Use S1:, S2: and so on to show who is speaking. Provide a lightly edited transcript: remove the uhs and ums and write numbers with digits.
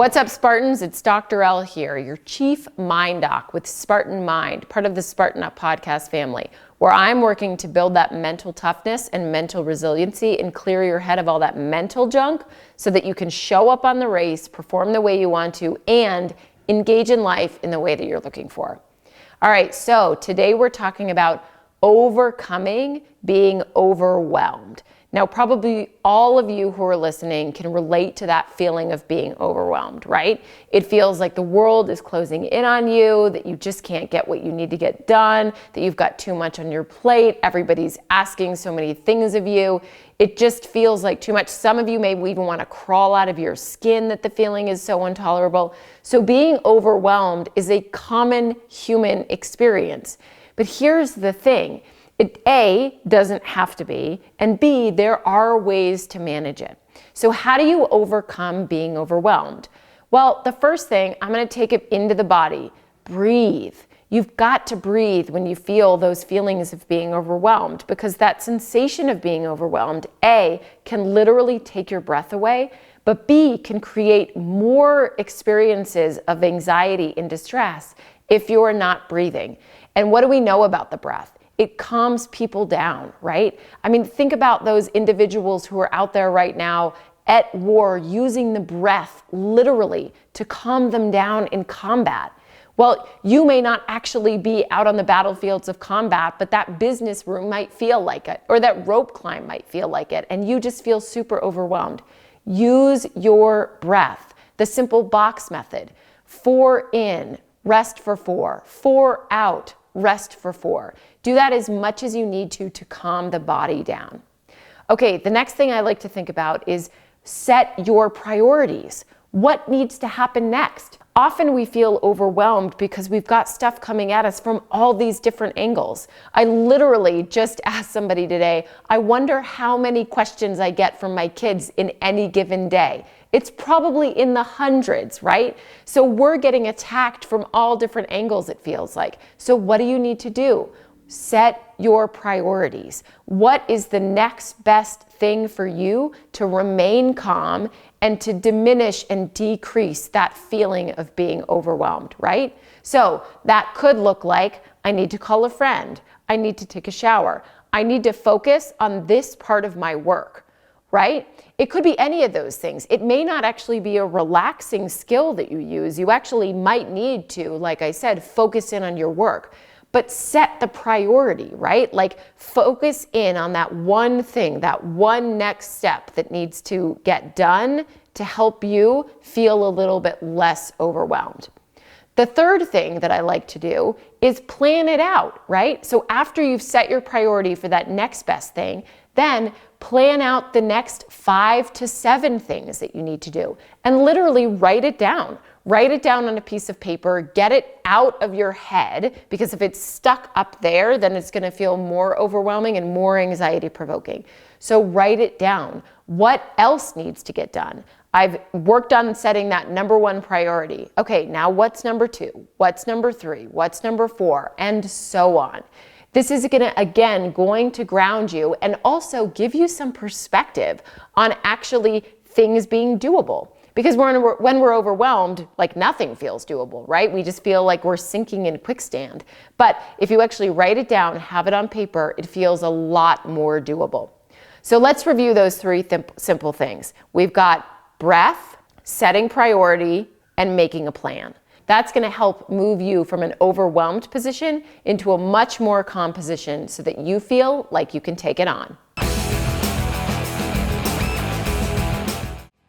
S1: What's up, Spartans? It's Dr. L here, your chief mind doc with Spartan Mind, part of the Spartan Up podcast family, where I'm working to build that mental toughness and mental resiliency and clear your head of all that mental junk so that you can show up on the race, perform the way you want to, and engage in life in the way that you're looking for. All right, so today we're talking about overcoming being overwhelmed. Now, probably all of you who are listening can relate to that feeling of being overwhelmed, right? It feels like the world is closing in on you, that you just can't get what you need to get done, that you've got too much on your plate, everybody's asking so many things of you. It just feels like too much. Some of you may even want to crawl out of your skin that the feeling is so intolerable. So being overwhelmed is a common human experience. But here's the thing. It A, doesn't have to be, and B, there are ways to manage it. So how do you overcome being overwhelmed? Well, the first thing, I'm going to take it into the body. Breathe. You've got to breathe when you feel those feelings of being overwhelmed, because that sensation of being overwhelmed, A, can literally take your breath away, but B, can create more experiences of anxiety and distress if you are not breathing. And what do we know about the breath? It calms people down, right? I mean, think about those individuals who are out there right now at war using the breath literally to calm them down in combat. Well, you may not actually be out on the battlefields of combat, but that business room might feel like it, or that rope climb might feel like it, and you just feel super overwhelmed. Use your breath, the simple box method. 4 in, rest for 4. 4 out, rest for 4. Do that as much as you need to calm the body down. Okay, the next thing I like to think about is set your priorities. What needs to happen next? Often we feel overwhelmed because we've got stuff coming at us from all these different angles. I literally just asked somebody today, I wonder how many questions I get from my kids in any given day. It's probably in the hundreds, right? So we're getting attacked from all different angles, it feels like. So what do you need to do? Set your priorities. What is the next best thing for you to remain calm and to diminish and decrease that feeling of being overwhelmed, right? So that could look like, I need to call a friend. I need to take a shower. I need to focus on this part of my work, right? It could be any of those things. It may not actually be a relaxing skill that you use. You actually might need to, like I said, focus in on your work. But set the priority, right? Like focus in on that one thing, that one next step that needs to get done to help you feel a little bit less overwhelmed. The third thing that I like to do is plan it out, right? So after you've set your priority for that next best thing, then plan out the next 5 to 7 things that you need to do and literally write it down. Write it down on a piece of paper, get it out of your head, because if it's stuck up there, then it's going to feel more overwhelming and more anxiety provoking. So write it down. What else needs to get done? I've worked on setting that number 1 priority. Okay, now what's number 2? What's number 3? What's number 4? And so on. This is going to ground you and also give you some perspective on actually things being doable. Because when we're overwhelmed, like nothing feels doable, right? We just feel like we're sinking in quicksand. But if you actually write it down, have it on paper, it feels a lot more doable. So let's review those 3 simple things. We've got breath, setting priority, and making a plan. That's going to help move you from an overwhelmed position into a much more calm position so that you feel like you can take it on.